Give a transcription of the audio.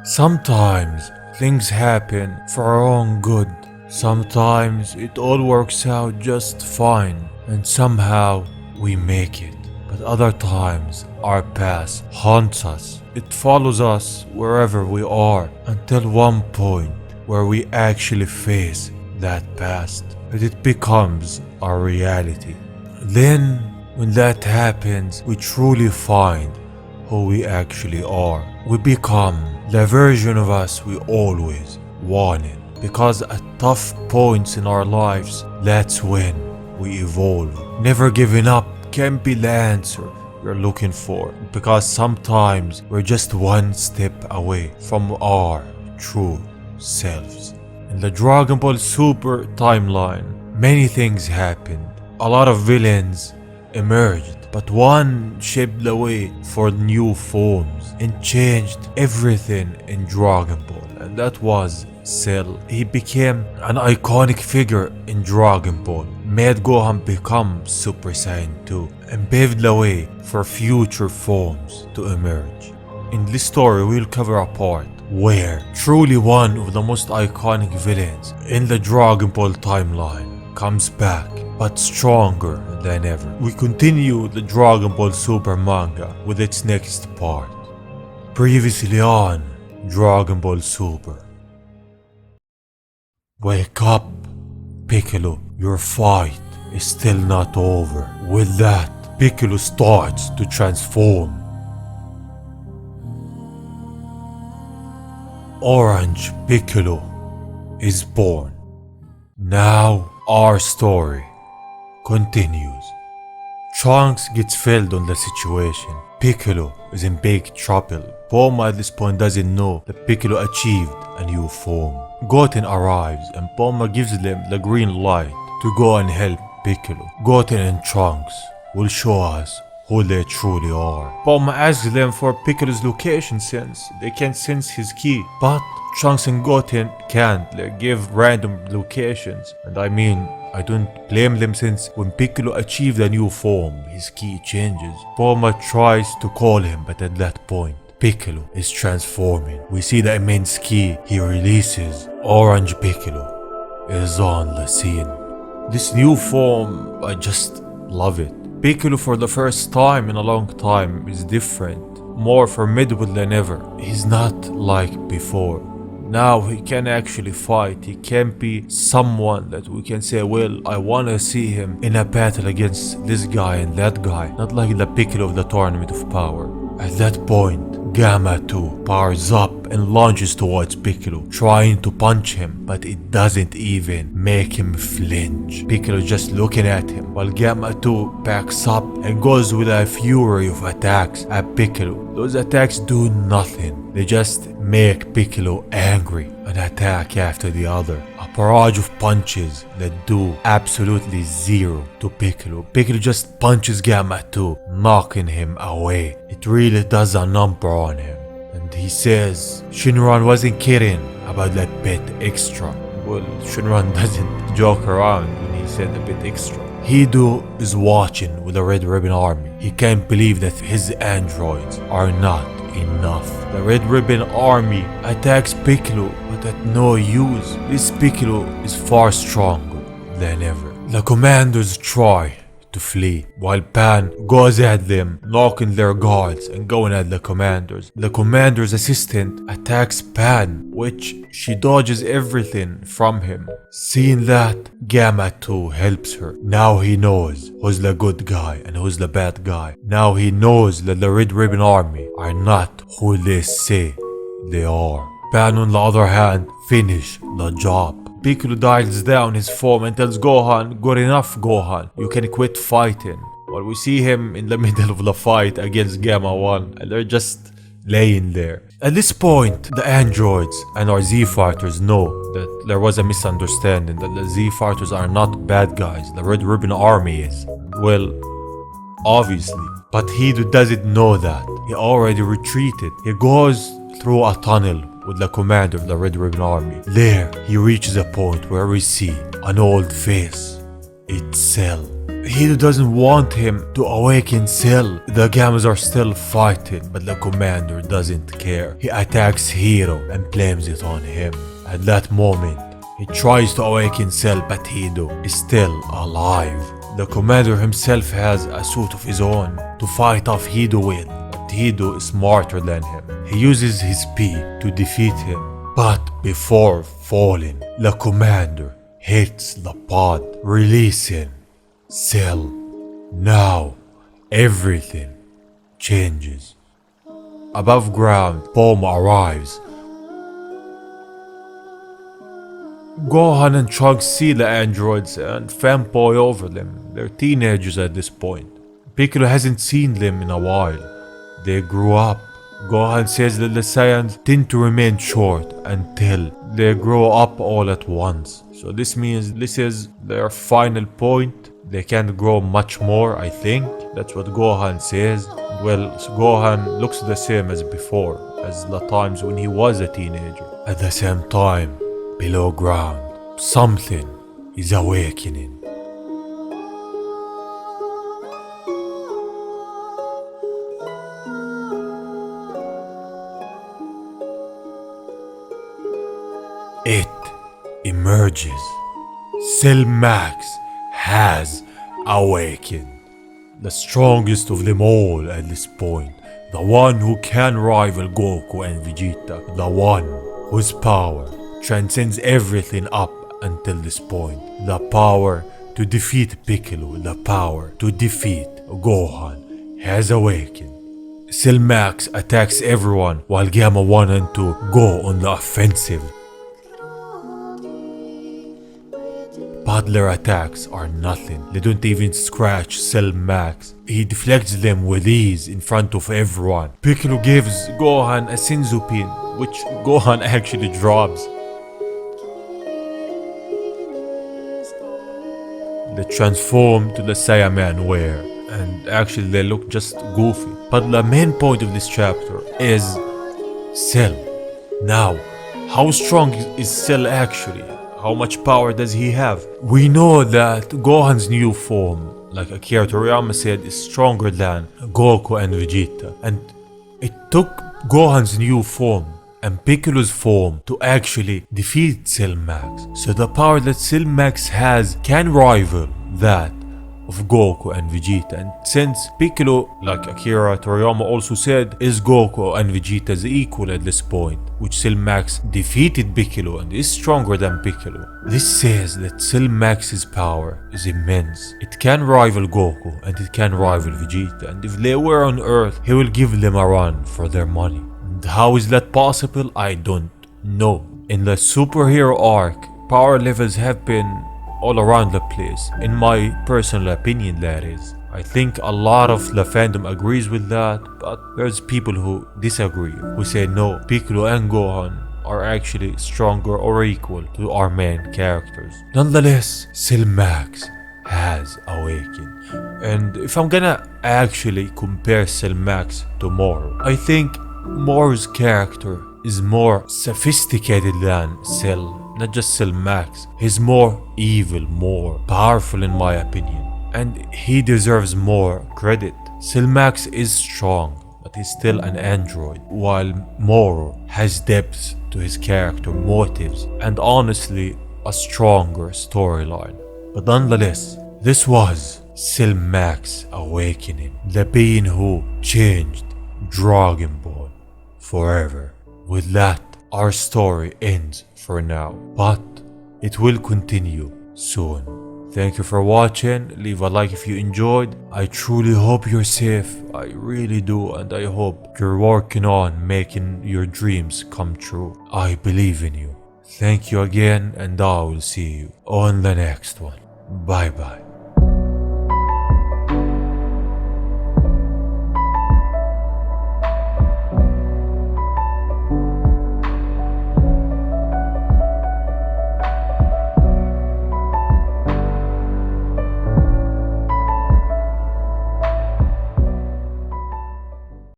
Sometimes things happen for our own good. Sometimes it all works out just fine and somehow we make it. But other times our past haunts us. It follows us wherever we are until one point where we actually face that past and it becomes our reality. Then when that happens, we truly find who we actually are. We become the version of us we always wanted. Because at tough points in our lives, that's when we evolve. Never giving up can be the answer you're looking for. Because sometimes we're just one step away from our true selves. In the Dragon Ball Super timeline, many things happened. A lot of villains emerged, but one shaped the way for new forms and changed everything in Dragon Ball, and that was Cell. He became an iconic figure in Dragon Ball, made Gohan become Super Saiyan 2, and paved the way for future forms to emerge. In this story we'll cover a part where truly one of the most iconic villains in the Dragon Ball timeline comes back, but stronger than ever. We continue the Dragon Ball Super manga with its next part. Previously on Dragon Ball Super. Wake up, Piccolo, your fight is still not over. With that, Piccolo starts to transform. Orange Piccolo is born. Now our story continues. Trunks gets filled on the situation. Piccolo is in big trouble. Bulma at this point doesn't know that Piccolo achieved a new form. Goten arrives and Bulma gives them the green light to go and help Piccolo. Goten and Trunks will show us who they truly are. Bulma asks them for Piccolo's location since they can't sense his ki, but Trunks and Goten can't give random locations, and I don't blame them since when Piccolo achieved a new form, his ki changes. Bulma tries to call him, but at that point, Piccolo is transforming. We see the immense ki he releases. Orange Piccolo is on the scene. This new form, I just love it. Piccolo for the first time in a long time is different, more formidable than ever. He's not like before. Now he can actually fight. He can be someone that we can say, well, I wanna see him in a battle against this guy and that guy. Not like the Piccolo of the Tournament of Power. At that point, Gamma 2 powers up and launches towards Piccolo, trying to punch him, but it doesn't even make him flinch. Piccolo just looking at him, while Gamma 2 backs up and goes with a fury of attacks at Piccolo. Those attacks do nothing. They just make Piccolo angry, an attack after the other. A barrage of punches that do absolutely zero to Piccolo. Piccolo just punches Gamma 2, knocking him away. It really does a number on him. And he says Shinron wasn't kidding about that bit extra. Well, Shinron doesn't joke around when he said a bit extra. Hido is watching with the Red Ribbon Army. He can't believe that his androids are not enough. The Red Ribbon Army attacks Piccolo, but at no use. This Piccolo is far stronger than ever. The commanders try to flee, while Pan goes at them, knocking their guards and going at the commanders. The commander's assistant attacks Pan, which she dodges everything from him. Seeing that, Gamma 2 helps her. Now he knows who's the good guy and who's the bad guy. Now he knows that the Red Ribbon Army are not who they say they are. Pan, on the other hand, finish the job. Piccolo dials down his form and tells Gohan, good enough Gohan, you can quit fighting. Well, we see him in the middle of the fight against Gamma 1 and they're just laying there. At this point, the androids and our Z fighters know that there was a misunderstanding, that the Z fighters are not bad guys, the Red Ribbon Army is. Well, obviously. But Hido doesn't know that. He already retreated. He goes through a tunnel with the commander of the Red Ribbon Army. There, he reaches a point where we see an old face. It's Cell. Hiro doesn't want him to awaken Cell. The Gammas are still fighting, but the commander doesn't care. He attacks Hiro and blames it on him. At that moment, he tries to awaken Cell, but Hiro is still alive. The commander himself has a suit of his own to fight off Hiro with, but Hiro is smarter than him. He uses his P to defeat him, but before falling, the commander hits the pod, releasing Cell. Now, everything changes. Above ground, Bulma arrives. Gohan and Trunks see the androids and fanboy over them. They're teenagers at this point. Piccolo hasn't seen them in a while. They grew up. Gohan says that the Saiyans tend to remain short until they grow up all at once. So this means this is their final point. They can't grow much more, I think. That's what Gohan says. Well, Gohan looks the same as before, as the times when he was a teenager. At the same time, below ground, something is awakening. It emerges. Cell Max has awakened. The strongest of them all at this point. The one who can rival Goku and Vegeta. The one whose power transcends everything up until this point. The power to defeat Piccolo. The power to defeat Gohan has awakened. Cell Max attacks everyone while Gamma 1 and 2 go on the offensive. But their attacks are nothing. They don't even scratch Cell Max. He deflects them with ease in front of everyone. Piccolo gives Gohan a Senzu pin, which Gohan actually drops. They transform to the Saiyaman wear, and actually they look just goofy. But the main point of this chapter is Cell. Now, how strong is Cell actually? How much power does he have? We know that Gohan's new form, like Akira Toriyama said, is stronger than Goku and Vegeta. And it took Gohan's new form and Piccolo's form to actually defeat Cell Max. So the power that Cell Max has can rival that of Goku and Vegeta. And since Piccolo, like Akira Toriyama also said, is Goku and Vegeta's equal at this point, which Cell Max defeated Piccolo and is stronger than Piccolo. This says that Cell Max's power is immense. It can rival Goku and it can rival Vegeta, and if they were on Earth, he will give them a run for their money. And how is that possible? I don't know. In the superhero arc, power levels have been all around the place, in my personal opinion that is. I think a lot of the fandom agrees with that, but there's people who disagree, who say no, Piccolo and Gohan are actually stronger or equal to our main characters. Nonetheless, Cell Max has awakened. And if I'm gonna actually compare Cell Max to Moro, I think Moro's character is more sophisticated than Cell. Not just Cell Max. He's more evil, more powerful in my opinion. And he deserves more credit. Cell Max is strong, but he's still an android. While Moro has depth to his character, motives, and honestly, a stronger storyline. But nonetheless, this was Cell Max Awakening. The being who changed Dragon Ball forever. With that, our story ends for now, but it will continue soon. Thank you for watching. Leave a like if you enjoyed. I truly hope you're safe. I really do, and I hope you're working on making your dreams come true. I believe in you. Thank you again, and I will see you on the next one. Bye bye.